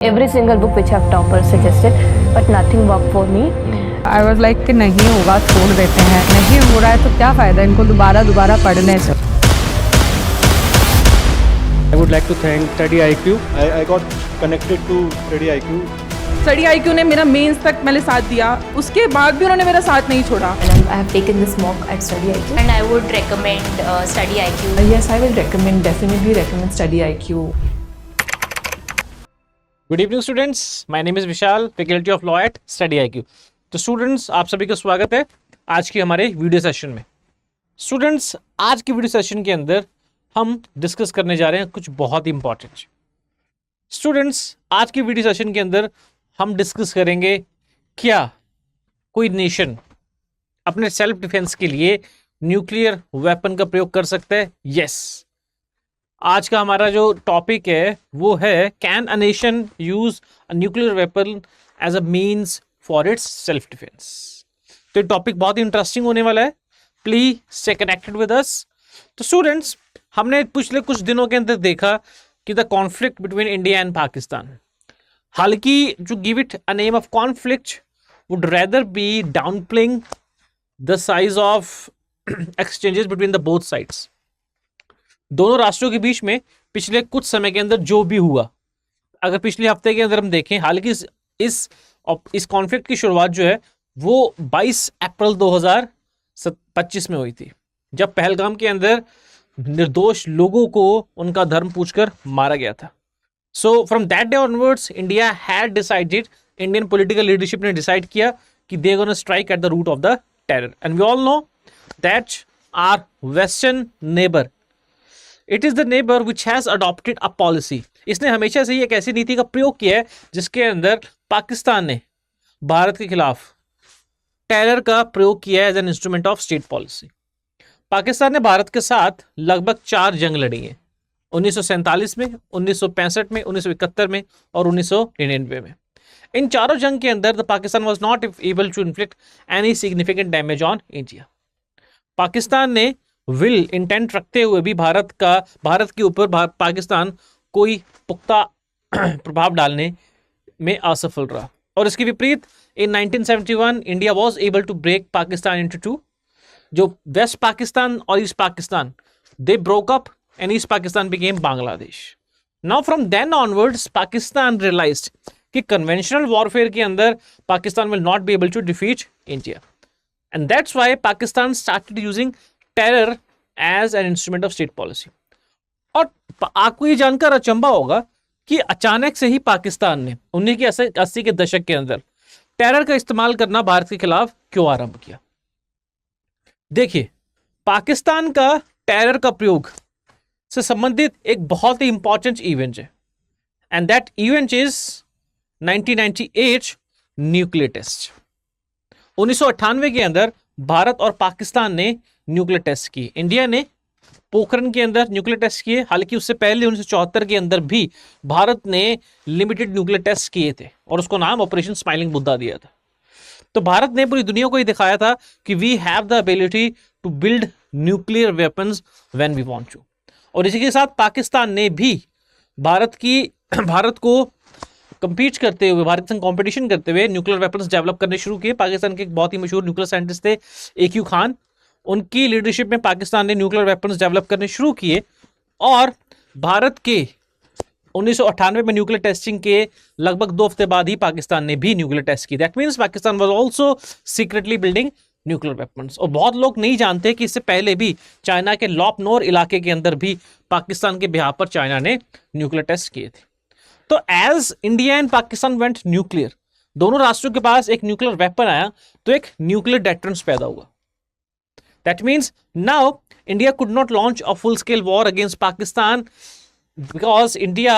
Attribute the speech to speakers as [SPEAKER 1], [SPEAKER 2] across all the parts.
[SPEAKER 1] Every single book which have toppers suggested, but nothing worked for me.
[SPEAKER 2] I was like कि नहीं होगा छोड़ देते हैं, नहीं हो रहा है तो क्या फ़ायदा इनको दोबारा पढ़ने से.
[SPEAKER 3] I would like to thank Study IQ. I got connected to Study IQ.
[SPEAKER 4] Study IQ ने मेरा मेंस तक मैंने साथ दिया, उसके बाद भी उन्होंने मेरा साथ नहीं छोड़ा.
[SPEAKER 1] And I have taken this mock at Study IQ.
[SPEAKER 5] And I would recommend Study IQ.
[SPEAKER 6] Yes, I will definitely recommend Study IQ.
[SPEAKER 7] Good evening students, my name is Vishal, faculty of law at study IQ. तो students, आप सभी का स्वागत है आज के हमारे video session में. स्टूडेंट्स, आज के वीडियो सेशन के अंदर हम डिस्कस करने जा रहे हैं कुछ बहुत ही इंपॉर्टेंट. स्टूडेंट्स, आज के वीडियो सेशन के अंदर हम डिस्कस करेंगे क्या कोई नेशन अपने सेल्फ डिफेंस के लिए न्यूक्लियर वेपन का प्रयोग कर सकता है. यस, आज का हमारा जो टॉपिक है वो है can a nation use a nuclear weapon as a means for its self defence. तो ये टॉपिक बहुत ही इंटरेस्टिंग होने वाला है. Please stay connected with us. तो स्टूडेंट्स, हमने पिछले कुछ दिनों के अंदर देखा कि the conflict between India and Pakistan, हालांकि जो give it a name of conflict would rather be downplaying the size of exchanges between the both sides. दोनों राष्ट्रों के बीच में पिछले कुछ समय के अंदर जो भी हुआ, अगर पिछले हफ्ते के अंदर हम देखें, हालांकि इस कॉन्फ्लिक्ट की शुरुआत जो है वो 22 अप्रैल 2025 में हुई थी, जब पहलगाम के अंदर निर्दोष लोगों को उनका धर्म पूछकर मारा गया था. So from that day onwards India had decided, Indian political leadership ने डिसाइड किया कि they gonna strike at the root of the terror. And we all know that our western neighbour, it is the neighbour which has adopted a policy. इसने हमेशा से ही एक ऐसी नीति का प्रयोग किया है जिसके अंदर पाकिस्तान ने भारत के खिलाफ टेरर का प्रयोग किया है as an instrument of state policy. Pakistan ने भारत के साथ लगभग 4 जंग लड़ी हैं, 1947 में, 1965 में, 1971 में और 1999 में. इन चारों जंग के अंदर the Pakistan was not able to inflict any significant damage on India. Pakistan ने विल इंटेंट रखते हुए भी भारत के ऊपर पाकिस्तान कोई पुख्ता प्रभाव डालने में असफल रहा. और इसके विपरीत in 1971 India was able to break Pakistan into 2. जो वेस्ट पाकिस्तान और east Pakistan, they broke up and east Pakistan became Bangladesh. Now from then onwards Pakistan realised कि कन्वेंशनल वॉरफेयर के अंदर Pakistan will not be able to defeat India, and that's why Pakistan started using terror as an instrument of state policy. और आपको ये जानकर अचंभा होगा कि अचानक से ही पाकिस्तान ने 1980 के दशक के अंदर टेरर का इस्तेमाल करना भारत के खिलाफ क्यों आरंभ किया. देखिए, पाकिस्तान का टेरर का प्रयोग से संबंधित एक बहुत ही इंपॉर्टेंट इवेंट है, and that event is 1998 nuclear test. 1998 के अंदर भारत और पाकिस्तान ने न्यूक्लियर टेस्ट की. इंडिया ने पोखरण के अंदर न्यूक्लियर टेस्ट किए, हालांकि उससे पहले 1974 के अंदर भी भारत ने लिमिटेड न्यूक्लियर टेस्ट किए थे और उसको नाम ऑपरेशन स्माइलिंग बुद्धा दिया था. तो भारत ने पूरी दुनिया को ये दिखाया था कि we have the ability to build nuclear weapons when we want to. और इसी के साथ पाकिस्तान ने भी भारत को कंपीट करते हुए, भारत संग कंपटीशन करते हुए न्यूक्लियर वेपन्स डेवलप करने शुरू किए. पाकिस्तान के एक बहुत ही मशहूर न्यूक्लियर साइंटिस्ट थे AQ खान, उनकी लीडरशिप में पाकिस्तान ने न्यूक्लियर वेपन्स डेवलप करने शुरू किए. और भारत के 1998 में न्यूक्लियर टेस्टिंग के लगभग 2 हफ्ते बाद ही पाकिस्तान ने भी न्यूक्लियर टेस्ट की. That means Pakistan was also secretly building nuclear weapons. और बहुत लोग नहीं जानते कि इससे पहले भी चाइना के लॉपनोर इलाके के अंदर भी पाकिस्तान के बिहाफ पर चाइना ने न्यूक्लियर टेस्ट किए थे. तो as India and Pakistan went nuclear, दोनों राष्ट्रों के पास एक न्यूक्लियर वेपन आया, तो एक न्यूक्लियर डेटरेंस पैदा हुआ. That means now India could not launch a full-scale war against Pakistan because India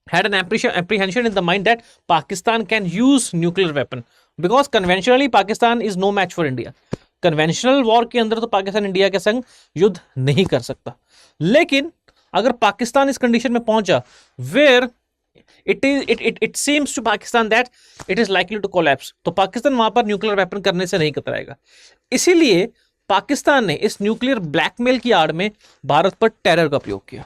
[SPEAKER 7] had an apprehension in the mind that Pakistan can use nuclear weapon, because conventionally Pakistan is no match for India. Conventional war के अंदर तो Pakistan India के संग युद्ध नहीं कर सकता. लेकिन अगर पाकिस्तान इस कंडीशन में पहुंचा where it seems to Pakistan that it is likely to collapse, तो पाकिस्तान वहां पर न्यूक्लियर वेपन करने से नहीं कतराएगा. इसीलिए पाकिस्तान ने इस न्यूक्लियर ब्लैकमेल की आड़ में भारत पर टेरर का प्रयोग किया.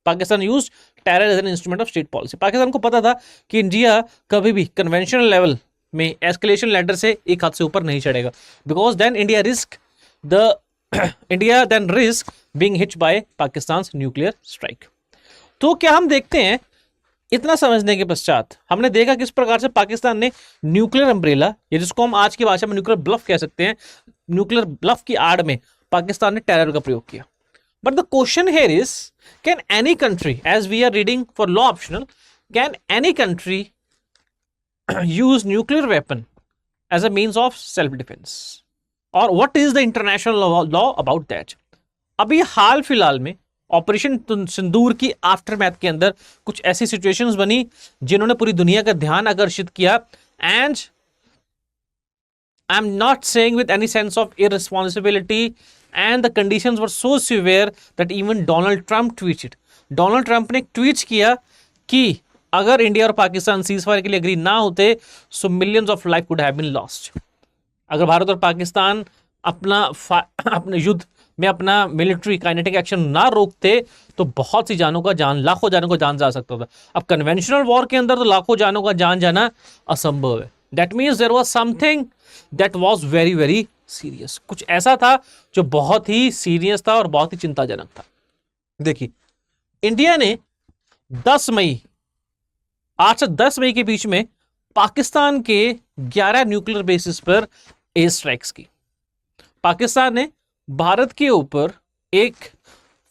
[SPEAKER 7] Pakistan used terror as an instrument of state policy. Pakistan को पता था कि इंडिया कभी भी कन्वेंशनल लेवल में एस्केलेशन लैडर से एक हाथ से ऊपर नहीं चढ़ेगा, because then India risk being hit by Pakistan nuclear strike. तो क्या हम देखते हैं, इतना समझने के पश्चात हमने देखा किस प्रकार से पाकिस्तान ने न्यूक्लियर अम्ब्रेला, या जिसको हम आज की भाषा में न्यूक्लियर ब्लफ कह सकते हैं, न्यूक्लियर ब्लफ की आड़ में पाकिस्तान ने टेरर का प्रयोग किया। But the question here is, can any country, as we are reading for law optional, can any country use nuclear weapon as a means of self defense, or what is the international law about that? अभी हाल फिलहाल में operation सिंदूर की aftermath के अंदर कुछ ऐसी situations बनी जिन्होंने पूरी दुनिया का ध्यान आकर्षित किया, and I am not saying with any sense of irresponsibility, and the conditions were so severe that even Donald Trump tweeted. Donald Trump ने ट्वीट किया कि अगर इंडिया और पाकिस्तान सीज फायर के लिए एग्री ना होते so millions of life would have been lost. अगर भारत और पाकिस्तान अपने युद्ध में अपना मिलिट्री काइनेटिक एक्शन ना रोकते तो बहुत सी जानों का जान, लाखों जानों का जान जा सकता था। अब कन्वेंशनल वॉर के अंदर तो लाखों जानों का जान जाना असंभव है। That means there was something that was very very serious. कुछ ऐसा था जो बहुत ही सीरियस था और बहुत ही चिंताजनक था। देखिए, इंडिया ने 8 से 10 मई के बीच में पाकिस्तान के 11 न्यूक्लियर बेसिस पर एयर स्ट्राइक्स की। पाकिस्तान ने भारत के ऊपर एक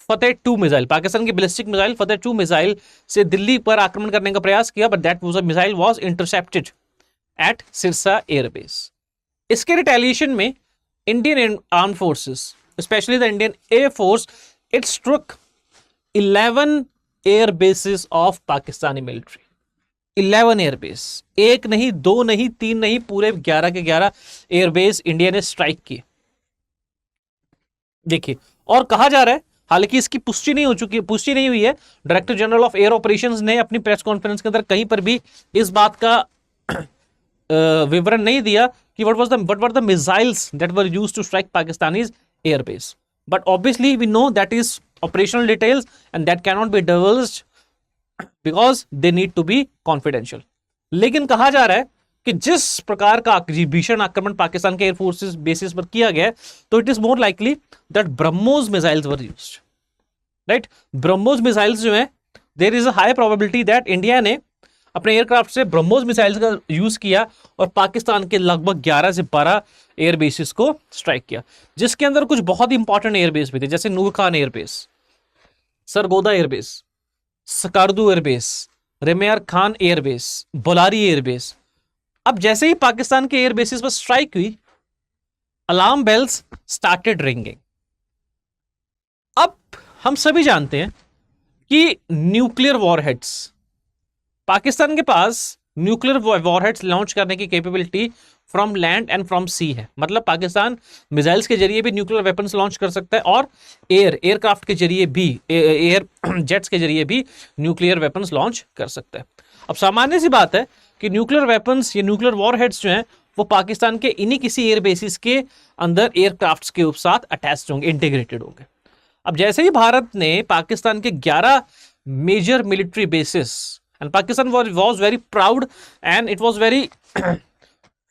[SPEAKER 7] फतेह 2 मिसाइल, पाकिस्तान की बैलिस्टिक मिसाइल फतेह 2 मिसाइल से दिल्ली पर आक्रमण करने का प्रयास किया, but that missile was intercepted at Sirsa airbase. इसके रिटेलिएशन में Indian arm forces, specially the Indian air force, it struck 11 air bases of Pakistani military. 11 airbase, एक नहीं, 2 नहीं, 3 नहीं, पूरे 11 के 11 एयरबेस इंडिया ने स्ट्राइक किए। देखिए, और कहा जा रहा है, हालांकि इसकी पुष्टि नहीं हुई है, director general of air operations ने अपनी प्रेस कॉन्फ्रेंस के अंदर कहीं पर भी इस बात का विवरण नहीं दिया कि what were the missiles that were used to strike Pakistani's airbase. But obviously we know that is operational details and that cannot be divulged because they need to be confidential. लेकिन कहा जा रहा है कि जिस प्रकार का भीषण आक्रमण पाकिस्तान के एयरफोर्सेस बेसिस पर किया गया, तो it is more likely that BrahMos missiles were used, right. BrahMos missiles जो है, there is a high probability that India ने अपने एयरक्राफ्ट से ब्रह्मोस मिसाइल्स का यूज किया और पाकिस्तान के लगभग 11 से 12 एयर बेसिस को स्ट्राइक किया, जिसके अंदर कुछ बहुत इंपॉर्टेंट एयरबेस भी थे, जैसे Noor Khan airbase, Sargodha airbase, Skardu airbase, Rahimyar Khan airbase, Bholari airbase. अब जैसे ही पाकिस्तान के एयरबेसिस पर स्ट्राइक हुई, अलार्म बेल्स स्टार्टेड रिंगिंग। अब हम सभी जानते हैं कि न्यूक्लियर वॉरहेड्स, पाकिस्तान के पास न्यूक्लियर वॉरहेड्स लॉन्च करने की capability from land and from sea है। मतलब पाकिस्तान मिसाइल्स के जरिए भी न्यूक्लियर वेपन्स लॉन्च कर सकता है और एयरक्राफ्ट के जरिए भी, एयर जेट्स के जरिए भी न्यूक्लियर वेपन्स लॉन्च कर सकता है। अब सामान्य सी बात है कि न्यूक्लियर वेपन्स या न्यूक्लियर वॉरहेड्स जो हैं वो पाकिस्तान के इन्हीं किसी एयर बेसिस के अंदर एयरक्राफ्ट्स के साथ अटैच होंगे, इंटीग्रेटेड होंगे। अब जैसे ही भारत ने पाकिस्तान के 11 major military bases, and Pakistan was very proud and it was very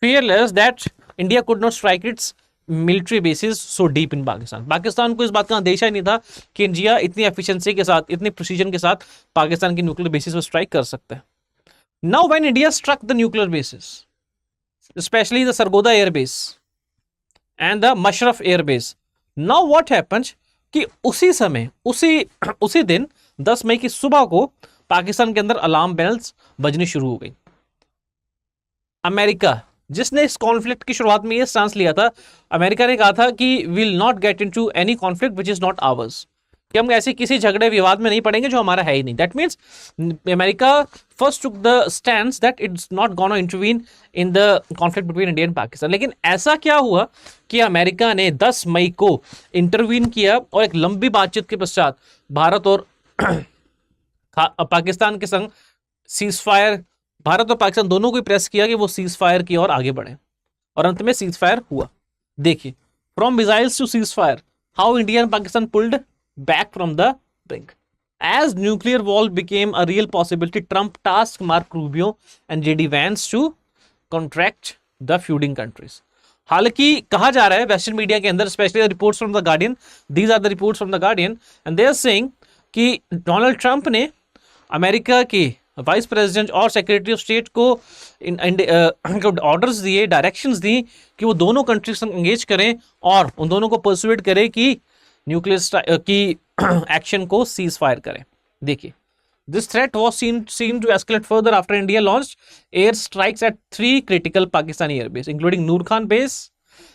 [SPEAKER 7] fearless that India could not strike its military bases so deep in Pakistan. Pakistan को इस बात का अंदेशा ही नहीं था कि इंडिया इतनी एफिशिएंसी के साथ, इतनी प्रिसीजन के साथ पाकिस्तान की न्यूक्लियर बेसिस पर स्ट्राइक कर सकता है। Now when India struck the nuclear bases, especially the Sargodha air base and the Mashraf air base, now what happened कि उसी समय, उसी दिन 10 मई की सुबह को पाकिस्तान के अंदर अलार्म बेल्स बजनी शुरू हो गई। अमेरिका, जिसने इस कॉन्फ्लिक्ट की शुरुआत में ये स्टांस लिया था, अमेरिका ने कहा था कि will not get into any conflict which is not hours, कि हम ऐसे किसी झगड़े विवाद में नहीं पड़ेंगे जो हमारा है ही नहीं। That means America first took the stand that it's not gonna intervene in the conflict between India and Pakistan. लेकिन ऐसा क्या हुआ कि अमेरिका ने 10 मई को इंटरवीन किया और एक लंबी बातचीत के पश्चात भारत और पाकिस्तान के संग सीज फायर, भारत और पाकिस्तान दोनों को प्रेस किया कि वो सीज फायर की ओर आगे बढ़े और अंत में सीज फायर हुआ। देखिए, from missiles to cease fire, how India and Pakistan pulled back from the brink. As nuclear war became a real possibility, Trump tasked Mark Rubio and JD Vance to contract the feuding countries. हालांकि कहा जा रहा है western media के अंदर, specially reports from the Guardian, these are the reports from the Guardian, and they are saying कि Donald Trump ने America के वाइस प्रेसिडेंट और सेक्रेटरी ऑफ स्टेट को ऑर्डर्स दिए, डायरेक्शंस दी कि वो दोनों कंट्रीज से एंगेज करें और उन दोनों को परसुएट करें कि न्यूक्लियर की एक्शन को सीज फायर करें. देखिए, this threat was seen to escalate further after India launched air strikes at 3 critical Pakistani air bases, including Noor Khan base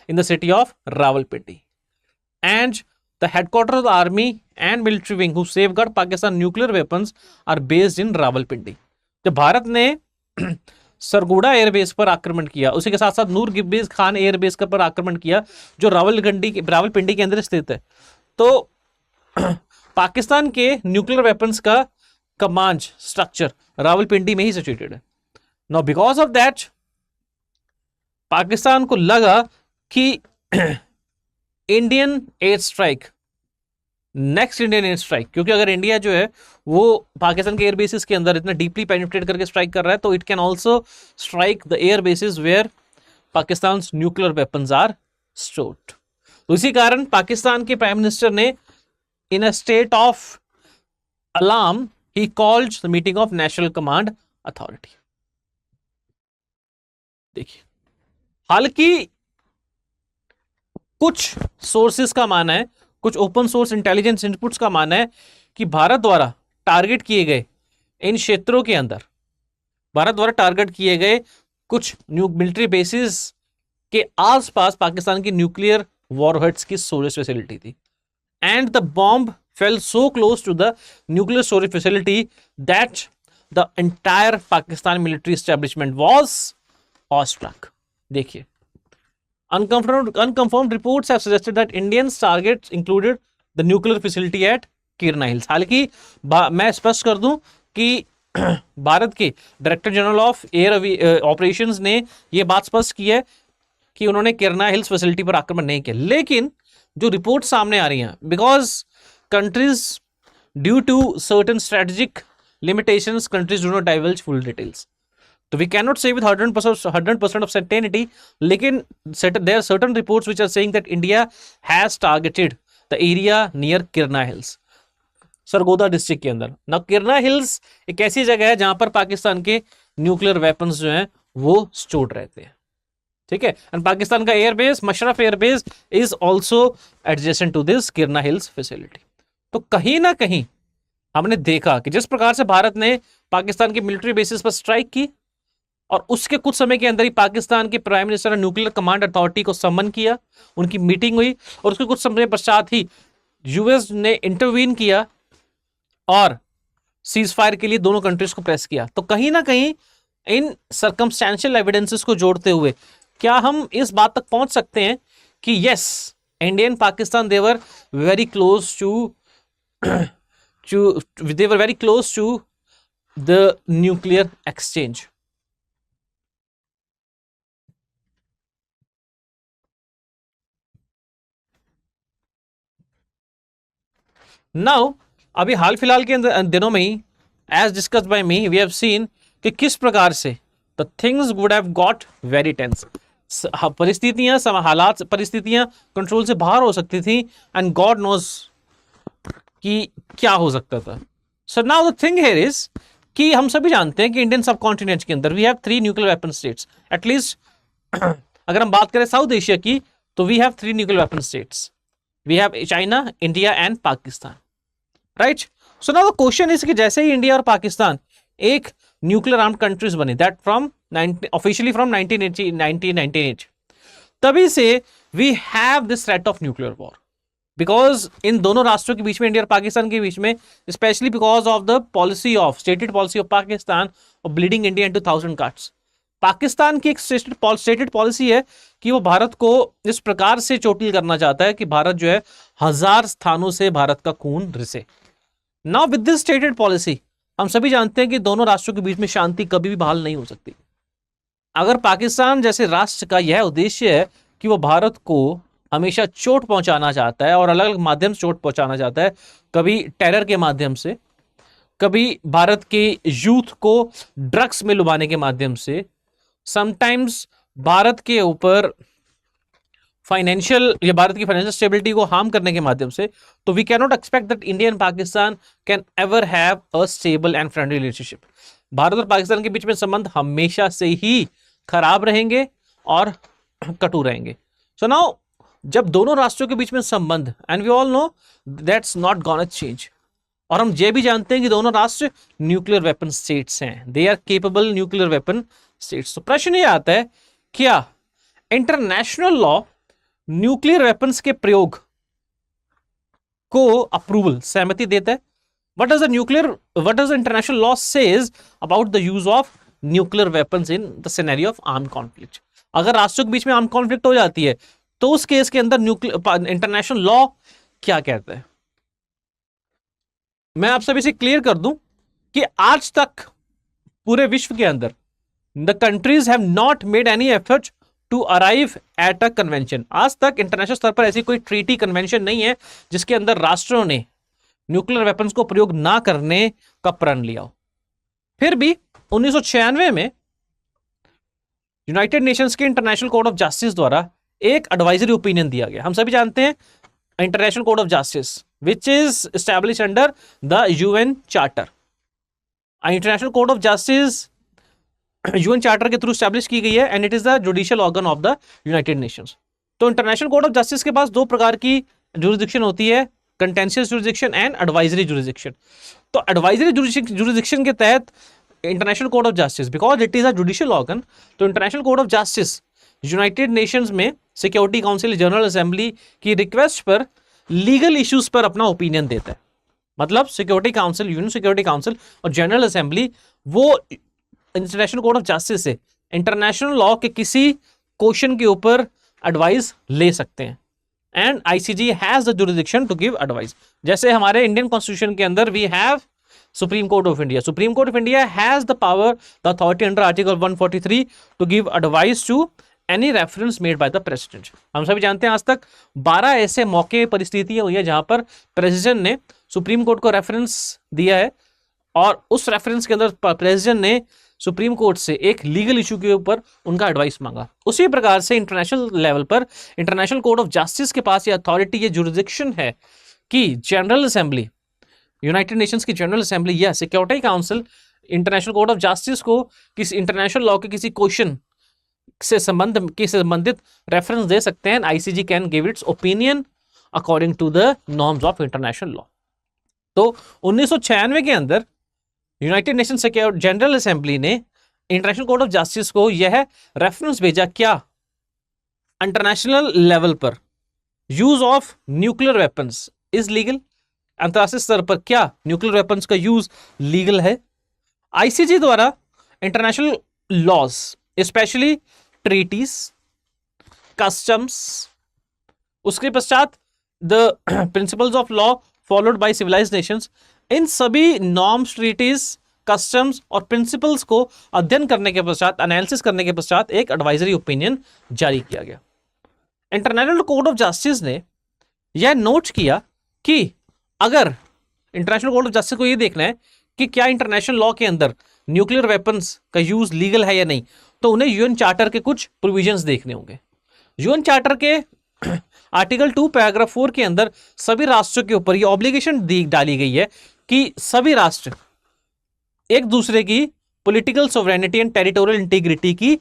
[SPEAKER 7] in the city of Rawalpindi, and the headquarters of the army and military wing who safeguard Pakistan nuclear weapons are based in Rawalpindi. जब भारत ने सरगोड़ा airbase पर आक्रमण किया, उसी के साथ साथ नूर Khan airbase पर आक्रमण किया जो रावलपिंडी के अंदर स्थित है, तो पाकिस्तान के न्यूक्लियर वेपन्स का कमांड स्ट्रक्चर रावलपिंडी में ही सिचुएटेड है. Now because of that Pakistan को लगा कि Indian air strike, next Indian air strike, क्योंकि अगर इंडिया जो है वो पाकिस्तान के एयर बेसिस के अंदर इतना डीपली पेनिट्रेट करके स्ट्राइक कर रहा है, तो it can also strike the air bases where Pakistan nuclear weapons are stored. तो इसी कारण पाकिस्तान के प्राइम मिनिस्टर ने in a state of alarm he called the meeting of National Command Authority. देखिए, हालांकि कुछ सोर्सेस का मानना है, कुछ ओपन सोर्स इंटेलिजेंस इनपुट्स का मानना है कि भारत द्वारा टारगेट किए गए इन क्षेत्रों के अंदर, भारत द्वारा टारगेट किए गए कुछ मिलिट्री बेसिस के आसपास पाकिस्तान की न्यूक्लियर वॉरहेड्स की स्टोरेज फैसिलिटी थी, and the bomb fell so close to the nuclear storage facility that the entire Pakistan military establishment was awestruck. देखिए, unconfirmed reports have suggested that Indians targets included the nuclear facility at Kirna Hills. हालांकि मैं स्पष्ट कर दूं कि भारत के director general of air operations ने यह बात स्पष्ट की है कि उन्होंने किरना हिल्स फैसिलिटी पर आक्रमण नहीं किया, लेकिन जो रिपोर्ट सामने आ रही हैं, because countries due to certain strategic limitations, countries do not divulge full details, so we cannot say with 100% of certainty, lekin there are certain reports which are saying that India has targeted the area near Kirna Hills, Sargodha district के अंदर. ना किरना hills एक ऐसी जगह है जहां पर पाकिस्तान के न्यूक्लियर वेपन्स जो हैं वो स्टोर्ड रहते हैं, ठीक है. एंड पाकिस्तान का airbase Musharraf airbase is also adjacent to this Kirana hills facility. तो कहीं ना कहीं हमने देखा कि जिस प्रकार से भारत ने पाकिस्तान के मिलिट्री बेसिस पर स्ट्राइक की और उसके कुछ समय के अंदर ही पाकिस्तान के प्राइम मिनिस्टर ने न्यूक्लियर कमांड अथॉरिटी को सम्मन किया, उनकी मीटिंग हुई और उसके कुछ समय पश्चात ही यूएस ने इंटरवीन किया और सीज फायर के लिए दोनों कंट्रीज को प्रेस किया. तो कहीं ना कहीं इन सर्कमस्टेंशियल एविडेंसेस को जोड़ते हुए क्या हम इस बात तक पहुंच सकते हैं कि yes, India and Pakistan they were very close to they were very close to the nuclear exchange. Now, अभी हाल फिलहाल के दिनों में ही as discussed by me, we have seen कि किस प्रकार से the things would have got very tense. परिस्थितियां कंट्रोल से बाहर हो सकती थी and God knows कि क्या हो सकता था. सो now the thing here is कि हम सभी जानते हैं कि इंडियन सब कॉन्टिनेंट के अंदर we have 3 nuclear weapon states. At least अगर हम बात करें साउथ एशिया की, तो we have 3 nuclear weapon states. We have China, India and Pakistan, right. So now the question is कि जैसे ही इंडिया और पाकिस्तान एक न्यूक्लियर आर्म्ड कंट्रीज बने, दैट फ्रॉम ऑफिशियली फ्रॉम 1998, तभी से we have this threat of nuclear war. Because इन दोनों राष्ट्रों के बीच में, इंडिया और पाकिस्तान के बीच में, specially because of the policy of stated policy of Pakistan of bleeding India into 1000 cuts. Pakistan की एक स्टेटेड पॉलिसी है कि वो भारत को इस प्रकार से चोटिल करना चाहता है कि भारत जो है 1000 स्थानों से भारत का खून रिसे. Now with this stated policy हम सभी जानते हैं कि दोनों राष्ट्रों के बीच में शांति कभी भी बहाल नहीं हो सकती. अगर पाकिस्तान जैसे राष्ट्र का यह उद्देश्य है कि वो भारत को हमेशा चोट पहुंचाना चाहता है और अलग अलग माध्यम से चोट पहुंचाना चाहता है, कभी टेरर के माध्यम से, कभी भारत के यूथ को ड्रग्स में लुभाने के माध्यम से, समटाइम्स भारत के ऊपर फाइनेंशियल या भारत की फाइनेंशियल स्टेबिलिटी को हार्म करने के माध्यम से, तो we can not expect that India and Pakistan can ever have a stable and friendly relationship. Bharat और पाकिस्तान के बीच में संबंध हमेशा से ही खराब रहेंगे और कटु रहेंगे। सो नाउ जब दोनों राष्ट्रों के बीच में संबंध, and we all know that's not gonna change, और हम ये भी जानते हैं कि दोनों राष्ट्र न्यूक्लियर वेपन स्टेट्स हैं, they are capable nuclear weapon states. तो प्रश्न ये आता है, क्या इंटरनेशनल लॉ न्यूक्लियर वेपन्स के प्रयोग को अप्रूवल, सहमति देता है? What does the international law says about the use of nuclear weapons in the scenario of armed conflict? अगर राष्ट्रों के बीच में आर्म्ड कॉन्फ्लिक्ट हो जाती है तो उस केस के अंदर इंटरनेशनल लॉ क्या कहता है? मैं आप सभी से क्लियर कर दूं कि आज तक पूरे विश्व के अंदर the countries have not made any effort to arrive at a convention. आज तक इंटरनेशनल स्तर पर ऐसी कोई ट्रीटी कन्वेंशन नहीं है जिसके अंदर राष्ट्रों ने न्यूक्लियर वेपन्स को प्रयोग ना करने का प्रण लिया हो। फिर भी 1996 में यूनाइटेड नेशंस के इंटरनेशनल कोर्ट ऑफ जस्टिस द्वारा एक एडवाइजरी ओपिनियन दिया गया। हम सभी जानते हैं international court of justice which is establish under the UN charter. International court of justice UN charter के थ्रू स्टैब्लिश की गई है and it is the judicial organ of the United Nations. तो इंटरनेशनल कोर्ट ऑफ जस्टिस के पास दो प्रकार की jurisdiction होती है, contentious jurisdiction and advisory jurisdiction. तो एडवाइजरी जुरिसडिक्शन के तहत international court of justice, because it is a judicial organ, तो international court of justice United Nations में सिक्योरिटी काउंसिल, जनरल असेंबली की रिक्वेस्ट पर लीगल इश्यूज पर अपना ओपिनियन देता है। मतलब security council, UN security council और जनरल असेंबली वो इंटरनेशनल कोर्ट ऑफ जस्टिस से इंटरनेशनल लॉ के किसी क्वेश्चन के ऊपर एडवाइस ले सकते हैं and ICJ has the jurisdiction to give advice. जैसे हमारे इंडियन कॉन्स्टिट्यूशन के अंदर we have supreme court of India. Supreme court of India has the power, the authority under article 143 to give advice to any reference made by the president. हम सभी जानते हैं आज तक 12 ऐसे मौके, परिस्थितियां हुई है जहां पर प्रेसिडेंट ने सुप्रीम कोर्ट को रेफरेंस दिया है और उस रेफरेंस के अंदर प्रेसिडेंट ने सुप्रीम कोर्ट से एक लीगल इशू के ऊपर उनका एडवाइस मांगा। उसी प्रकार से इंटरनेशनल लेवल पर इंटरनेशनल कोर्ट ऑफ जस्टिस के पास ये अथॉरिटी, ये जुरिसडिक्शन है कि जनरल असेंबली, यूनाइटेड नेशंस की जनरल असेंबली या security council international court of justice को किसी इंटरनेशनल लॉ के किसी क्वेश्चन से संबंधित रेफरेंस दे सकते हैं। ICJ can give its opinion according to the norms of international law. तो 1996 के अंदर यूनाइटेड नेशन जनरल असेंबली ने इंटरनेशनल कोर्ट ऑफ जस्टिस को यह रेफरेंस भेजा, क्या इंटरनेशनल लेवल पर use of nuclear weapons is legal? अंतरराष्ट्रीय स्तर पर क्या न्यूक्लियर वेपन्स का यूज लीगल है? आईसीजे द्वारा international laws, specially treaties, customs, उसके पश्चात the principles of law followed by civilised Nations, इन सभी नॉर्म्स, ट्रीटीज, कस्टम्स और प्रिंसिपल्स को अध्ययन करने के पश्चात, एनालिसिस करने के पश्चात एक एडवाइजरी ओपिनियन जारी किया गया। इंटरनेशनल कोर्ट ऑफ जस्टिस ने यह नोट किया कि अगर इंटरनेशनल कोर्ट ऑफ जस्टिस को यह देखना है कि क्या इंटरनेशनल लॉ के अंदर न्यूक्लियर वेपन्स का यूज लीगल है या नहीं, तो उन्हें यूएन चार्टर के कुछ प्रोविजंस देखने होंगे। यूएन चार्टर के आर्टिकल 2 पैराग्राफ 4 के अंदर सभी राष्ट्रों के ऊपर यह ऑब्लिगेशन डाली गई है कि सभी राष्ट्र एक दूसरे की political sovereignty and territorial integrity की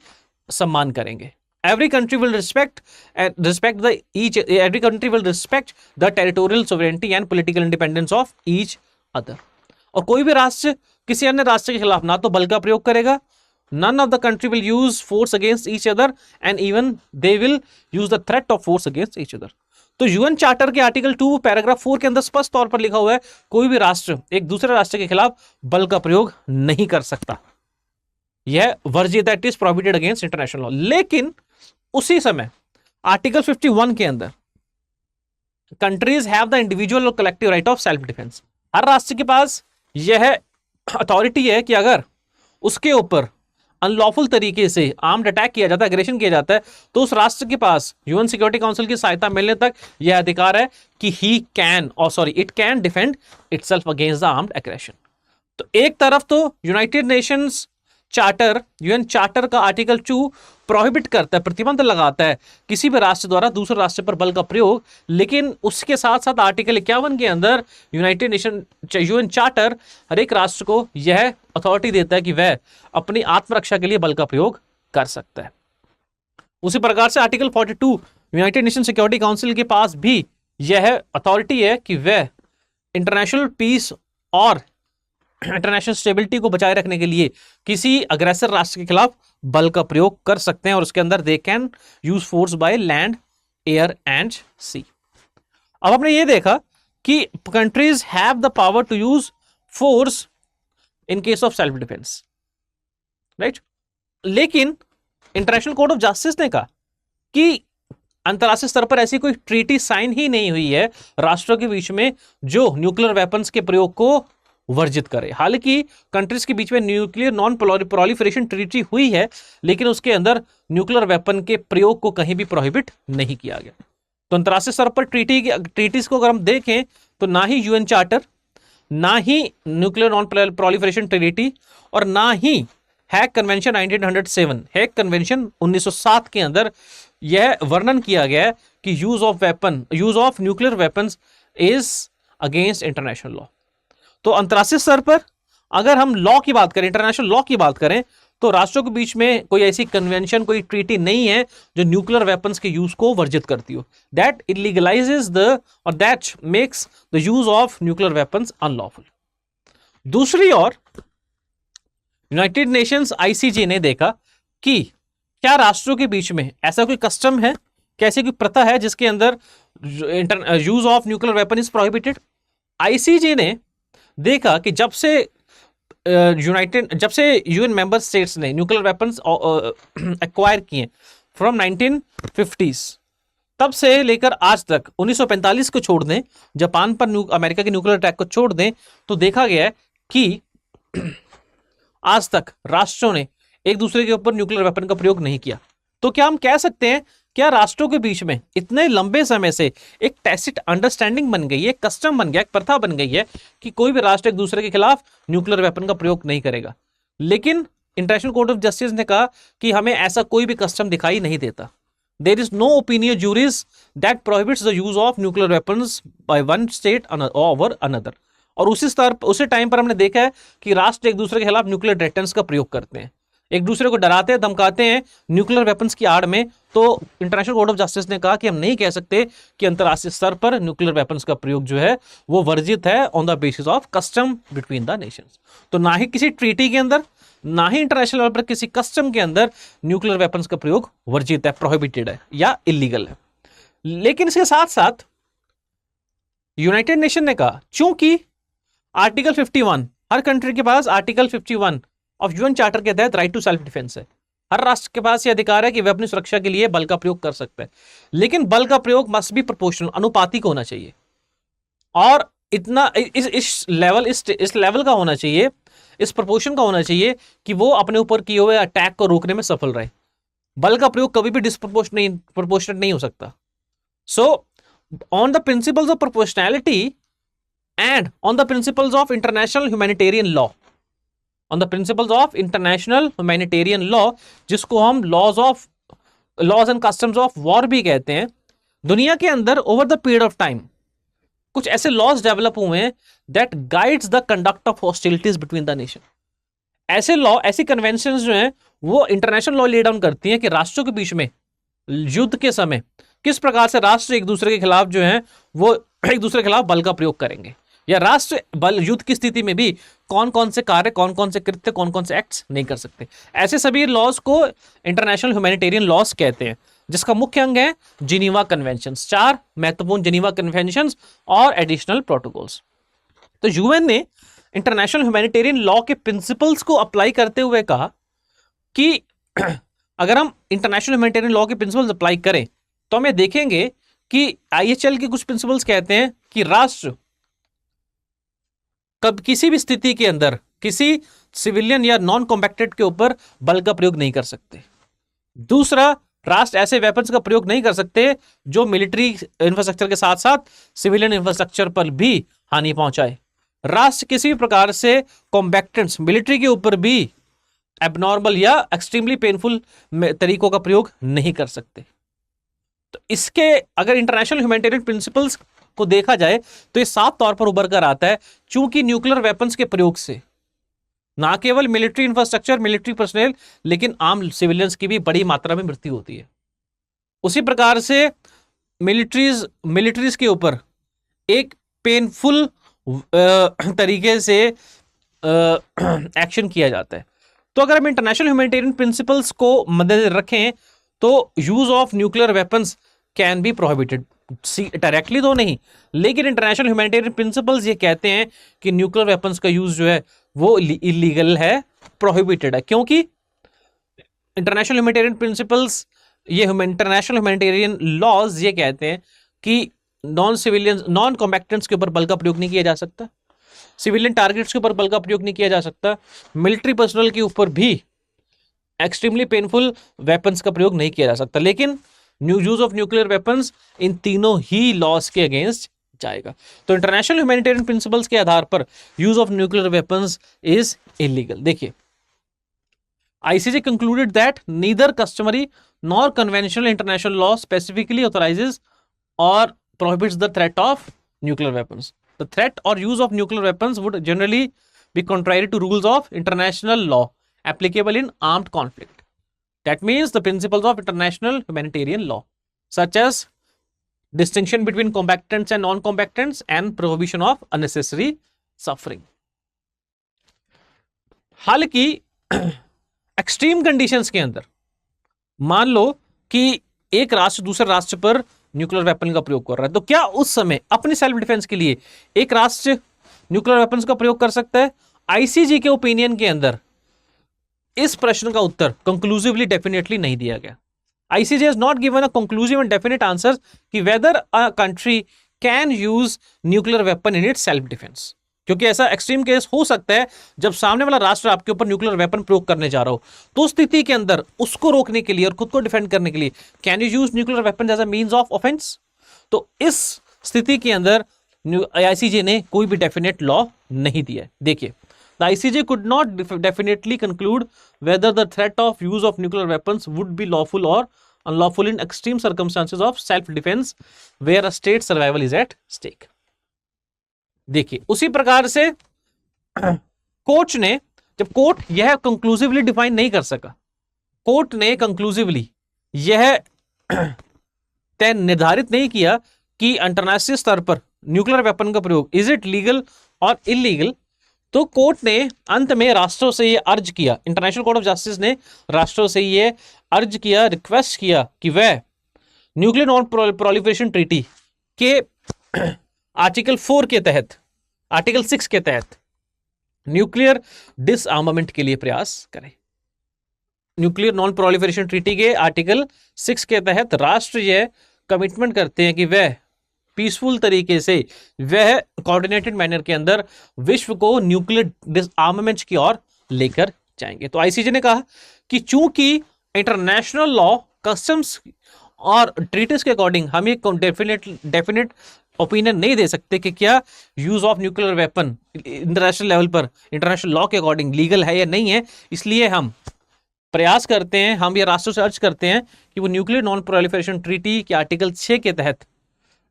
[SPEAKER 7] सम्मान करेंगे। Every country will respect the territorial sovereignty and political independence of each other. और कोई भी राष्ट्र किसी अन्य राष्ट्र के खिलाफ ना तो बल का प्रयोग करेगा, none of the country will use force against each other and even they will use the threat of force against each other. तो यूएन चार्टर के आर्टिकल 2 पैराग्राफ 4 के अंदर स्पष्ट तौर पर लिखा हुआ है कोई भी राष्ट्र एक दूसरे राष्ट्र के खिलाफ बल का प्रयोग नहीं कर सकता, यह वर्जित, that is prohibited against international law. लेकिन उसी समय आर्टिकल 51 के अंदर कंट्रीज हैव द इंडिविजुअल और collective right of self defence. हर राष्ट्र के पास यह अथॉरिटी है कि अगर उसके ऊपर अनलॉफुल तरीके से आर्म्ड अटैक किया जाता है, एग्रेशन किया जाता है, तो उस राष्ट्र के पास यूएन सिक्योरिटी काउंसिल की सहायता मिलने तक यह अधिकार है कि it can defend itself against the armed aggression. तो एक तरफ तो United Nations charter, UN charter का आर्टिकल 2 प्रोहिबिट करता है, प्रतिबंध लगाता है किसी भी राष्ट्र द्वारा दूसरे राष्ट्र पर बल का प्रयोग, लेकिन उसके साथ साथ आर्टिकल 51 के अंदर यूनाइटेड नेशन यूएन चार्टर हर एक राष्ट्र को यह अथॉरिटी देता है कि वह अपनी आत्मरक्षा के लिए बल का प्रयोग कर सकता है। उसी प्रकार से article 42 United nation security council के पास भी यह अथॉरिटी है कि वह इंटरनेशनल पीस और इंटरनेशनल स्टेबिलिटी को बचाए रखने के लिए किसी अग्रेसर राष्ट्र के खिलाफ बल का प्रयोग कर सकते हैं, और उसके अंदर they can use force by land, air and sea. अब आपने ये देखा कि countries have the power to use force in case of self defence, right. लेकिन इंटरनेशनल कोर्ट ऑफ जस्टिस ने कहा कि अंतरराष्ट्रीय स्तर पर ऐसी कोई ट्रीटी साइन ही नहीं हुई है राष्ट्रों के बीच में जो न्यूक्लियर वेपन्स के प्रयोग को वर्जित करे। हालांकि कंट्रीज के बीच में न्यूक्लियर नॉन प्रोलिफरेशन ट्रीटी हुई है, लेकिन उसके अंदर न्यूक्लियर वेपन के प्रयोग को कहीं भी प्रोहिबिट नहीं किया गया। तो अंतरराष्ट्रीय स्तर पर ट्रीटीज को अगर हम देखें तो ना ही यूएन चार्टर, ना ही न्यूक्लियर नॉन प्रोलिफरेशन ट्रीटी, और ना ही हैग कन्वेंशन 1907, हैग कन्वेंशन 1907 के अंदर यह वर्णन किया गया है कि use of nuclear weapons is against international law. तो अंतरराष्ट्रीय स्तर पर अगर हम लॉ की बात करें, इंटरनेशनल लॉ की बात करें, तो राष्ट्रों के बीच में कोई ऐसी कन्वेंशन, कोई ट्रीटी नहीं है जो न्यूक्लियर वेपन्स के यूज को वर्जित करती हो, दैट इलीगलाइजेस और that makes the use of nuclear weapons unlawful. दूसरी ओर यूनाइटेड नेशंस आईसीजे ने देखा कि क्या राष्ट्रों के बीच में ऐसा कोई कस्टम है, कैसी कोई प्रथा है जिसके अंदर use of nuclear weapon is prohibited. ICJ ने देखा कि जब से यूएन मेंबर स्टेट्स ने न्यूक्लियर वेपन्स एक्वायर किए फ्रॉम 1950s, तब से लेकर आज तक 1945 को छोड़ दें, जापान पर अमेरिका के न्यूक्लियर अटैक को छोड़ दें, तो देखा गया है कि आज तक राष्ट्रों ने एक दूसरे के ऊपर न्यूक्लियर वेपन का प्रयोग नहीं किया। तो क्या हम कह सकते हैं, क्या राष्ट्रों के बीच में इतने लंबे समय से एक टैसिट अंडरस्टैंडिंग बन गई है, एक कस्टम बन गया, एक प्रथा बन गई है कि कोई भी राष्ट्र एक दूसरे के खिलाफ न्यूक्लियर वेपन का प्रयोग नहीं करेगा, लेकिन इंटरनेशनल कोर्ट ऑफ जस्टिस ने कहा कि हमें ऐसा कोई भी कस्टम दिखाई नहीं देता। There is no opinion juris that prohibits the use of nuclear weapons by one state over another. और उसी टाइम पर हमने देखा है कि राष्ट्र एक दूसरे के खिलाफ न्यूक्लियर डिटेंस का प्रयोग करते हैं, एक दूसरे को डराते हैं, धमकाते हैं न्यूक्लियर वेपन्स की आड़ में। तो इंटरनेशनल कोर्ट ऑफ जस्टिस ने कहा कि हम नहीं कह सकते कि अंतरराष्ट्रीय स्तर पर न्यूक्लियर वेपन्स का प्रयोग जो है वो वर्जित है on the basis of custom between the Nations. तो ना ही किसी ट्रीटी के अंदर, ना ही इंटरनेशनल लेवल पर किसी कस्टम के अंदर न्यूक्लियर वेपन्स का प्रयोग वर्जित है, प्रोहिबिटेड है या इलीगल है। लेकिन इसके साथ साथ यूनाइटेड नेशन ने कहा, चूंकि आर्टिकल 51, हर कंट्री के पास आर्टिकल 51 ऑफ यूएन चार्टर के तहत राइट टू सेल्फ डिफेंस है, हर राष्ट्र के पास यह अधिकार है कि वह अपनी सुरक्षा के लिए बल का प्रयोग कर सकता है, लेकिन बल का प्रयोग मस्ट बी प्रोपोर्शनल, अनुपातिक होना चाहिए, और इतना इस लेवल का होना चाहिए, इस प्रोपोर्शन का होना चाहिए कि वो अपने ऊपर किए हुए अटैक को रोकने में सफल रहे। बल का प्रयोग कभी भी डिस्प्रोपोर्शनेट नहीं हो सकता। So on the principles of proportionality and on the principles of international humanitarian law, on the principles of international humanitarian law, जिसको हम laws and customs of war भी कहते हैं, दुनिया के अंदर over the period of time कुछ ऐसे लॉज डेवलप हुए हैं that guides the conduct of hostilities between the nation. ऐसे लॉ, ऐसी कन्वेंशंस जो हैं वो इंटरनेशनल लॉ ले डाउन करती हैं कि राष्ट्रों के बीच में युद्ध के समय किस प्रकार से राष्ट्र एक दूसरे के खिलाफ जो है वो एक दूसरे के खिलाफ बल का प्रयोग करेंगे, या राष्ट्र बल युद्ध की स्थिति में भी कौन कौन से कार्य, कौन कौन से कृत्य, कौन कौन से एक्ट्स नहीं कर सकते। ऐसे सभी लॉज को इंटरनेशनल ह्यूमैनिटेरियन लॉज कहते हैं, जिसका मुख्य अंग है जिनीवा कन्वेंशंस, 4 महत्वपूर्ण जिनीवा कन्वेंशंस और एडिशनल प्रोटोकॉल्स। तो यूएन ने इंटरनेशनल ह्यूमैनिटेरियन लॉ के प्रिंसिपल्स को अप्लाई करते हुए कहा कि अगर हम इंटरनेशनल ह्यूमैनिटेरियन लॉ के प्रिंसिपल्स अप्लाई करें तो हमें देखेंगे कि आईएचएल के कुछ प्रिंसिपल्स कहते हैं कि राष्ट्र कब किसी भी स्थिति के अंदर किसी सिविलियन या नॉन कॉम्बैक्टेड के ऊपर बल का प्रयोग नहीं कर सकते। दूसरा, राष्ट्र ऐसे वेपन्स का प्रयोग नहीं कर सकते जो मिलिट्री इंफ्रास्ट्रक्चर के साथ साथ सिविलियन इंफ्रास्ट्रक्चर पर भी हानि पहुंचाए। राष्ट्र किसी भी प्रकार से कॉम्बैक्टेंट्स मिलिट्री के ऊपर भी एबनॉर्मल या एक्सट्रीमली पेनफुल तरीकों का प्रयोग नहीं कर सकते। तो इसके अगर इंटरनेशनल ह्यूमैनिटेरियन प्रिंसिपल्स को देखा जाए तो ये साफ तौर पर उभर कर आता है, चूंकि न्यूक्लियर वेपन्स के प्रयोग से ना केवल मिलिट्री इंफ्रास्ट्रक्चर, मिलिट्री पर्सनल, लेकिन आम सिविलियंस की भी बड़ी मात्रा में मृत्यु होती है। उसी प्रकार से मिलिट्रीज के ऊपर एक पेनफुल तरीके से एक्शन किया जाता है। तो अगर हम इंटरनेशनल ह्यूमैनिटेरियन प्रिंसिपल्स को मद्देनजर रखें तो use of nuclear weapons can be prohibited, directly तो नहीं, लेकिन इंटरनेशनल ह्यूमैनिटेरियन प्रिंसिपल्स ये कहते हैं कि न्यूक्लियर वेपन्स का यूज जो है वो इलीगल है, प्रोहिबिटेड है, क्योंकि इंटरनेशनल ह्यूमैनिटेरियन प्रिंसिपल्स, ये इंटरनेशनल ह्यूमैनिटेरियन लॉज ये कहते हैं कि नॉन कॉम्बैक्टेंट्स के ऊपर बल का प्रयोग नहीं किया जा सकता, सिविलियन टारगेट्स के ऊपर बल का प्रयोग नहीं किया जा सकता, मिलिट्री पर्सनल के ऊपर भी एक्सट्रीमली पेनफुल वेपन्स का प्रयोग नहीं किया जा सकता, लेकिन यूज ऑफ न्यूक्लियर वेपन्स इन तीनों ही लॉज के अगेंस्ट जाएगा। तो इंटरनेशनल ह्यूमैनिटेरियन प्रिंसिपल्स के आधार पर use of nuclear weapons is illegal. देखिए, ICJ concluded that neither customary nor conventional international law specifically authorizes or prohibits the threat of nuclear weapons. The threat or use of nuclear weapons would generally be contrary to rules of international law applicable in armed conflict. That means the principles of international humanitarian law, such as distinction between combatants and non-combatants and prohibition of unnecessary suffering. हालांकि extreme conditions के अंदर मान लो कि एक राष्ट्र दूसरे राष्ट्र पर न्यूक्लियर वेपन का प्रयोग कर रहा है, तो क्या उस समय अपनी सेल्फ डिफेंस के लिए एक राष्ट्र न्यूक्लियर वेपन्स का प्रयोग कर सकता है? आईसीजे के ओपिनियन के अंदर इस प्रश्न का उत्तर कंक्लूसिवली डेफिनेटली नहीं दिया गया। ICJ has not given a conclusive and definite answer कि whether a country can use nuclear weapon in its self defence, क्योंकि ऐसा एक्सट्रीम केस हो सकता है जब सामने वाला राष्ट्र आपके ऊपर न्यूक्लियर वेपन प्रयोग करने जा रहा हो, तो स्थिति के अंदर उसको रोकने के लिए और खुद को डिफेंड करने के लिए can you use nuclear weapon as a means of offence. तो इस स्थिति के अंदर आईसीजे ने कोई भी डेफिनेट लॉ नहीं दिया है। देखिए, the ICJ could not definitely conclude whether the threat of use of nuclear weapons would be lawful और unlawful in extreme circumstances of self defence where a state survival is at stake. देखिए, उसी प्रकार से court ने, जब court यह conclusively define नहीं कर सका, कोर्ट ने कंक्लूसिवली यह तय निर्धारित नहीं किया कि अंतरराष्ट्रीय स्तर पर न्यूक्लियर वेपन का प्रयोग इज इट लीगल और इलीगल, तो कोर्ट ने अंत में राष्ट्रों से यह अर्ज किया, इंटरनेशनल कोर्ट ऑफ जस्टिस ने राष्ट्रों से यह अर्ज किया, रिक्वेस्ट किया कि वह न्यूक्लियर नॉन प्रोलिफरेशन ट्रीटी के आर्टिकल 4 के तहत, आर्टिकल 6 के तहत न्यूक्लियर डिसआर्मामेंट के लिए प्रयास करें। न्यूक्लियर नॉन प्रोलिफरेशन ट्रीटी के आर्टिकल 6 के तहत राष्ट्र यह कमिटमेंट करते हैं कि वह पीसफुल तरीके से, वह कोऑर्डिनेटेड मैनर के अंदर विश्व को न्यूक्लियर डिसआर्मामेंट की ओर लेकर जाएंगे। तो आईसीजे ने कहा कि चूंकि इंटरनेशनल लॉ, कस्टम्स और ट्रीटीज के अकॉर्डिंग हम एक डेफिनेट ओपिनियन नहीं दे सकते कि क्या use of nuclear weapon international level पर इंटरनेशनल लॉ के अकॉर्डिंग लीगल है या नहीं है, इसलिए हम प्रयास करते हैं, हम ये राष्ट्रों से अर्ज करते हैं कि वो न्यूक्लियर नॉन प्रोलिफरेशन ट्रीटी के आर्टिकल 6 के तहत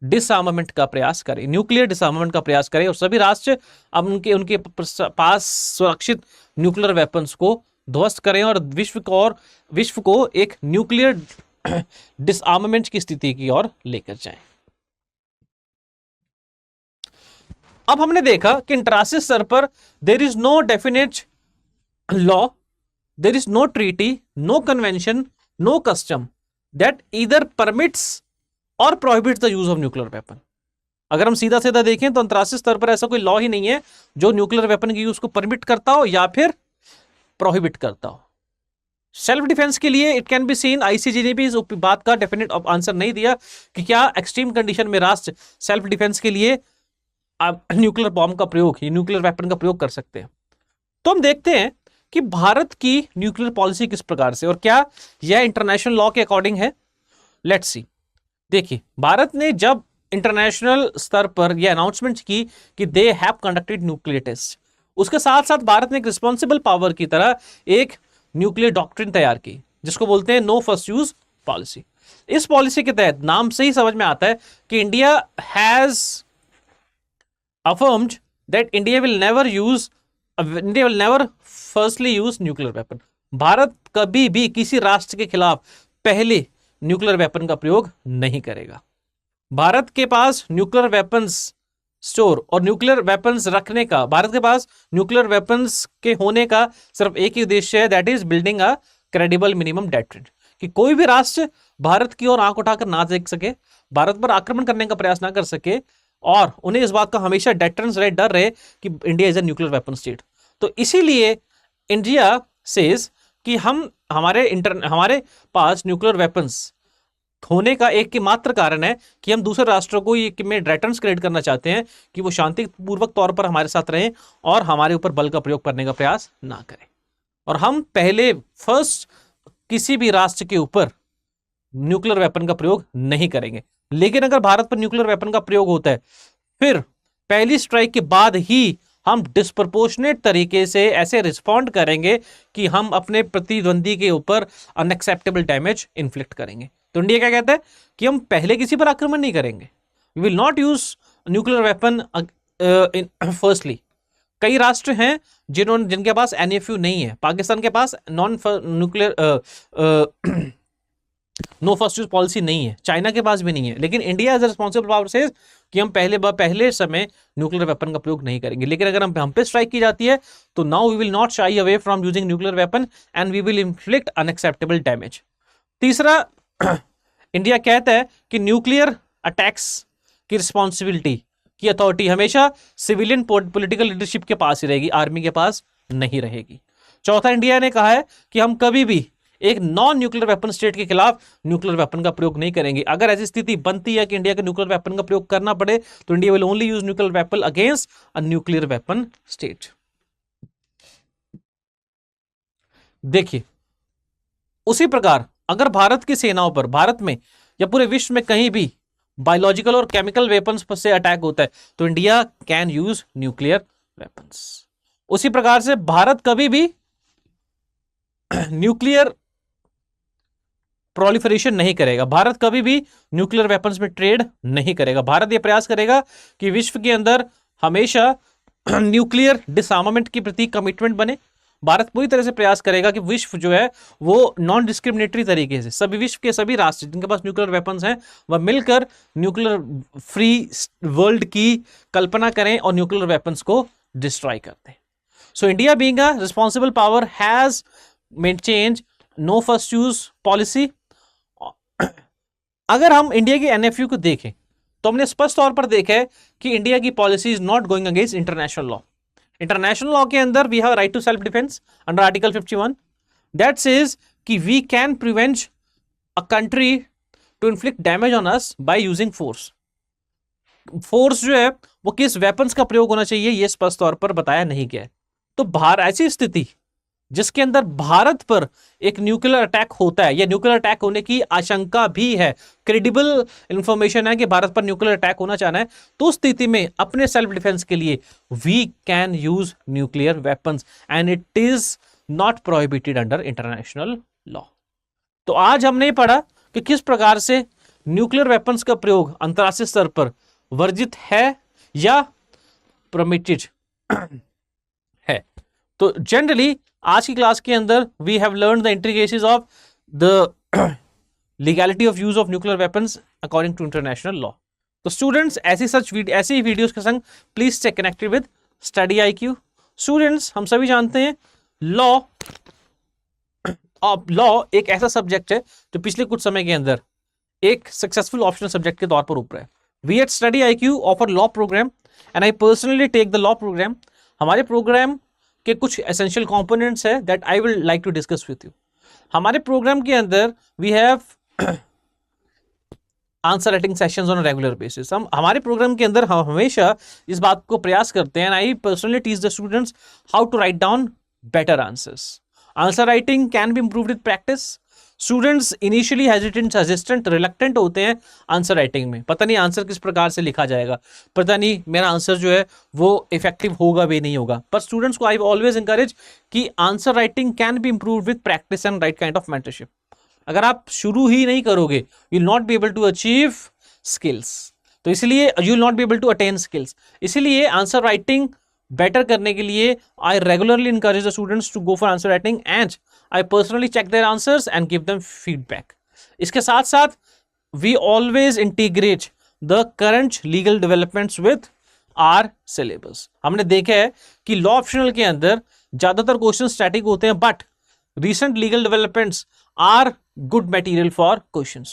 [SPEAKER 7] डिसआर्मामेंट का प्रयास करें, न्यूक्लियर डिसआर्मामेंट का प्रयास करें, और सभी राष्ट्र अब उनके पास सुरक्षित न्यूक्लियर वेपन्स को ध्वस्त करें और विश्व को एक न्यूक्लियर डिसआर्मामेंट की स्थिति की ओर लेकर जाएं। अब हमने देखा कि अंतरराष्ट्रीय स्तर पर there is no definite law, there is no treaty, no convention, no custom that either permits और prohibits the use of nuclear weapon. अगर हम सीधा सीधा देखें तो अंतरराष्ट्रीय स्तर पर ऐसा कोई लॉ ही नहीं है जो न्यूक्लियर वेपन के यूज को परमिट करता हो या फिर प्रोहिबिट करता हो। सेल्फ डिफेंस के लिए it can be seen, ICJ ने भी इस बात का डेफिनेट आंसर नहीं दिया कि क्या एक्सट्रीम कंडीशन में राष्ट्र सेल्फ डिफेंस के लिए न्यूक्लियर बॉम्ब का प्रयोग, न्यूक्लियर वेपन का प्रयोग कर सकते हैं। तो हम देखते हैं कि भारत की न्यूक्लियर पॉलिसी किस प्रकार से और क्या यह इंटरनेशनल लॉ के अकॉर्डिंग है। Let's see. देखिए, भारत ने जब इंटरनेशनल स्तर पर यह अनाउंसमेंट की कि they have conducted nuclear test. उसके साथ साथ भारत ने एक रिस्पॉन्सिबल पावर की तरह एक न्यूक्लियर डॉक्ट्रिन तैयार की जिसको बोलते हैं नो फर्स्ट यूज पॉलिसी। इस पॉलिसी के तहत नाम से ही समझ में आता है कि India has affirmed that India will never firstly use nuclear weapon. Bharat कभी भी किसी राष्ट्र के खिलाफ पहले न्यूक्लियर वेपन का प्रयोग नहीं करेगा। भारत के पास न्यूक्लियर वेपन्स स्टोर और न्यूक्लियर वेपन्स रखने का, भारत के पास न्यूक्लियर वेपन्स के होने का सिर्फ एक ही उद्देश्य है, that is building a credible minimum deterrent, कि कोई भी राष्ट्र भारत की ओर आंख उठाकर ना देख सके, भारत पर आक्रमण करने का प्रयास ना कर सके और उन्हें इस बात का हमेशा डेटरेंस रहे, डर रहे कि India is a nuclear weapon state. तो इसीलिए इंडिया सेज कि हमारे पास न्यूक्लियर वेपन्स होने का एक के मात्र कारण है कि हम दूसरे राष्ट्रों को ये में डेटरेंस क्रिएट करना चाहते हैं कि वो शांतिपूर्वक तौर पर हमारे साथ रहें और हमारे ऊपर बल का प्रयोग करने का प्रयास ना करें। और हम पहले फर्स्ट किसी भी राष्ट्र के ऊपर न्यूक्लियर वेपन का प्रयोग नहीं करेंगे। लेकिन अगर भारत पर न्यूक्लियर वेपन का प्रयोग होता है फिर पहली स्ट्राइक के बाद ही हम डिस्प्रपोर्शनेट तरीके से ऐसे रिस्पॉन्ड करेंगे कि हम अपने प्रतिद्वंदी के ऊपर अनएक्सेप्टेबल डैमेज इन्फ्लिक्ट करेंगे। तो इंडिया क्या कहता है कि हम पहले किसी पर आक्रमण नहीं करेंगे, we will not use nuclear weapon firstly. कई राष्ट्र हैं जिनके पास NFU नहीं है। पाकिस्तान के पास नो फर्स्ट यूज पॉलिसी नहीं है, चाइना के पास भी नहीं है, लेकिन इंडिया एज रिस्पॉन्सिबल पावर से कि हम पहले समय न्यूक्लियर वेपन का प्रयोग नहीं करेंगे। लेकिन अगर हम पे स्ट्राइक की जाती है तो now we will not shy away from using nuclear weapon and we will inflict unacceptable damage. तीसरा, इंडिया कहता है कि न्यूक्लियर अटैक्स की रिस्पॉन्सिबिलिटी की अथॉरिटी हमेशा सिविलियन पॉलिटिकल लीडरशिप के पास ही रहेगी, आर्मी के पास नहीं रहेगी। चौथा, इंडिया ने कहा है कि हम कभी भी एक नॉन न्यूक्लियर वेपन स्टेट के खिलाफ न्यूक्लियर वेपन का प्रयोग नहीं करेंगे। अगर ऐसी स्थिति बनती है कि इंडिया के न्यूक्लियर वेपन का प्रयोग करना पड़े तो India will only use nuclear weapon against a nuclear weapon state. देखिए, उसी प्रकार अगर भारत की सेनाओं पर, भारत में या पूरे विश्व में कहीं भी बायोलॉजिकल और केमिकल वेपन्स से अटैक होता है तो India can use nuclear weapons. उसी प्रकार से भारत कभी भी न्यूक्लियर प्रोलिफरेशन नहीं करेगा, भारत कभी भी न्यूक्लियर वेपन्स में ट्रेड नहीं करेगा। भारत यह प्रयास करेगा कि विश्व के अंदर हमेशा न्यूक्लियर डिसआर्मामेंट के प्रति कमिटमेंट बने। भारत पूरी तरह से प्रयास करेगा कि विश्व जो है वो नॉन डिस्क्रिमिनेटरी तरीके से सभी विश्व के सभी राष्ट्र जिनके पास न्यूक्लियर वेपन्स हैं वह मिलकर न्यूक्लियर फ्री वर्ल्ड की कल्पना करें और न्यूक्लियर वेपन्स को डिस्ट्रॉय कर दें। So India being a responsible power has maintained no first use policy. अगर हम इंडिया की NFU को देखें तो हमने स्पष्ट तौर पर देखा है कि इंडिया की policy is not going against international law. International law के अंदर we have right to self defence under article 51 that says कि we can prevent a country to inflict damage on us by using force. Force जो है वो किस weapons का प्रयोग होना चाहिए ये स्पष्ट तौर पर बताया नहीं गया है। तो ऐसी स्थिति जिसके अंदर भारत पर एक न्यूक्लियर अटैक होता है या न्यूक्लियर अटैक होने की आशंका भी है, क्रेडिबल इंफॉर्मेशन है कि भारत पर न्यूक्लियर अटैक होना चाहना है, तो स्थिति में अपने सेल्फ डिफेंस के लिए we can use nuclear weapons and it is not prohibited under international law. तो आज हमने पढ़ा कि किस प्रकार से न्यूक्लियर वेपन्स का प्रयोग अंतर्राष्ट्रीय स्तर पर वर्जित है या परमिटेड है। तो जनरली आज की क्लास के अंदर we have learn the intricacies of the legality of use of nuclear weapons according to international law. तो स्टूडेंट्स ऐसी वीडियोस के संग please stay connected with study IQ। Students, हम सभी जानते हैं लॉ एक ऐसा सब्जेक्ट है जो पिछले कुछ समय के अंदर एक सक्सेसफुल ऑप्शनल सब्जेक्ट के तौर पर ऊपर है। We at study IQ offer law programme and I personally take the law programme. हमारे प्रोग्राम के कुछ एसेंशियल कंपोनेंट्स है that I will like to discuss with you. हमारे प्रोग्राम के अंदर we have answer writing sessions on a regular basis. हम हमारे programme के अंदर हम हमेशा इस बात को प्रयास करते हैं, I personally teach the students how to write down better answers. Answer writing can be improved with practice. Students initially hesitant reluctant होते हैं आंसर राइटिंग में, पता नहीं आंसर किस प्रकार से लिखा जाएगा, पता नहीं मेरा आंसर जो है वो इफेक्टिव होगा भी नहीं होगा। पर स्टूडेंट्स को आई ऑलवेज इंकरेज कि answer writing can be improve with practice and right kind of mentorship. अगर आप शुरू ही नहीं करोगे you will not be able to achieve skills, तो इसलिए you will not be able to attain skills. इसीलिए आंसर राइटिंग बेटर करने के लिए I regularly encourage the students to go for answer writing and I personally check their answers and give them feedback. इसके साथ साथ we always integrate the current legal developments with our syllabus. हमने देखा है कि लॉ ऑप्शनल के अंदर ज्यादातर क्वेश्चन स्टैटिक होते हैं, but recent legal developments are good material for questions।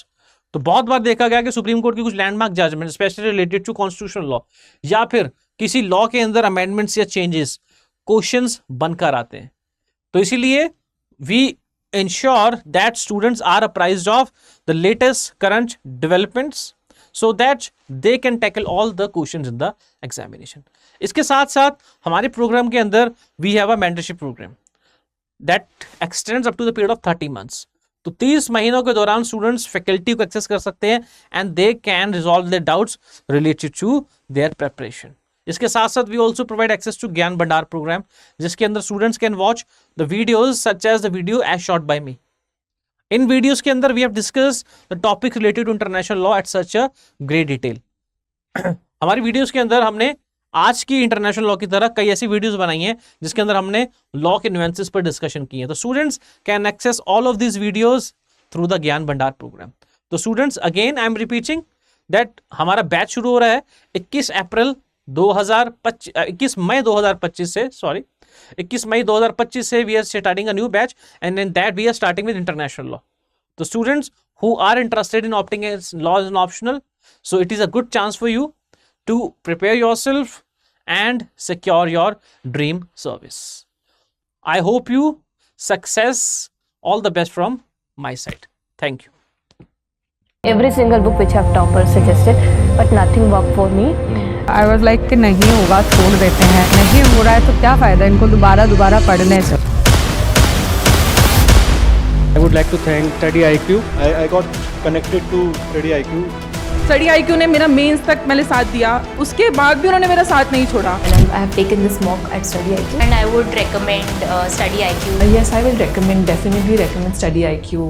[SPEAKER 7] तो बहुत बार देखा गया कि सुप्रीम कोर्ट की कुछ landmark judgement specially related to constitutional law या फिर किसी लॉ के अंदर अमेंडमेंट्स या चेंजेस क्वेश्चंस बनकर आते हैं। तो इसीलिए we ensure that students are apprised of the latest current developments so that they can tackle all the questions in the examination। इसके साथ साथ हमारे प्रोग्राम के अंदर we have a mentorship program that extends up to the period of 30 months। तो 30 महीनों के दौरान स्टूडेंट्स फैकल्टी को एक्सेस कर सकते हैं and they can resolve their doubts related to their preparation. इसके साथ साथ we also provide access to Gyan Bhandar programme, जिसके अंदर students can watch the videos such as the video as shot by me. इन वीडियोज के अंदर we have discuss the topic related to international law at such a great detail. हमारी videos के अंदर हमने आज की इंटरनेशनल लॉ की तरह कई ऐसी वीडियोस बनाई हैं जिसके अंदर हमने लॉ के न्यूएंसेस पर डिस्कशन की है। तो students can access all of these videos through the Gyan Bhandar program. तो students again I am repeating that हमारा बैच शुरू हो रहा है 21 मई 2025 से we are starting a new batch and in that we are starting with international law. तो students who are interested in opting law is an optional, so it is a good chance for you to prepare yourself and secure your dream service। I hope you success, all the best from my side। Thank you।
[SPEAKER 1] Every single book which have toppers suggested, but nothing worked for me।
[SPEAKER 2] I was like कि नहीं होगा छोड़ देते हैं, नहीं हो रहा है तो क्या फ़ायदा इनको दोबारा पढ़ने से।
[SPEAKER 3] I would like to thank Study IQ। I got connected to Study IQ।
[SPEAKER 4] Study IQ ने मेरा मेंस तक मैंने साथ दिया, उसके बाद भी उन्होंने मेरा साथ नहीं छोड़ा।
[SPEAKER 5] And I have taken this mock at Study IQ and I would recommend Study IQ।
[SPEAKER 6] Yes, I will recommend, definitely recommend Study IQ।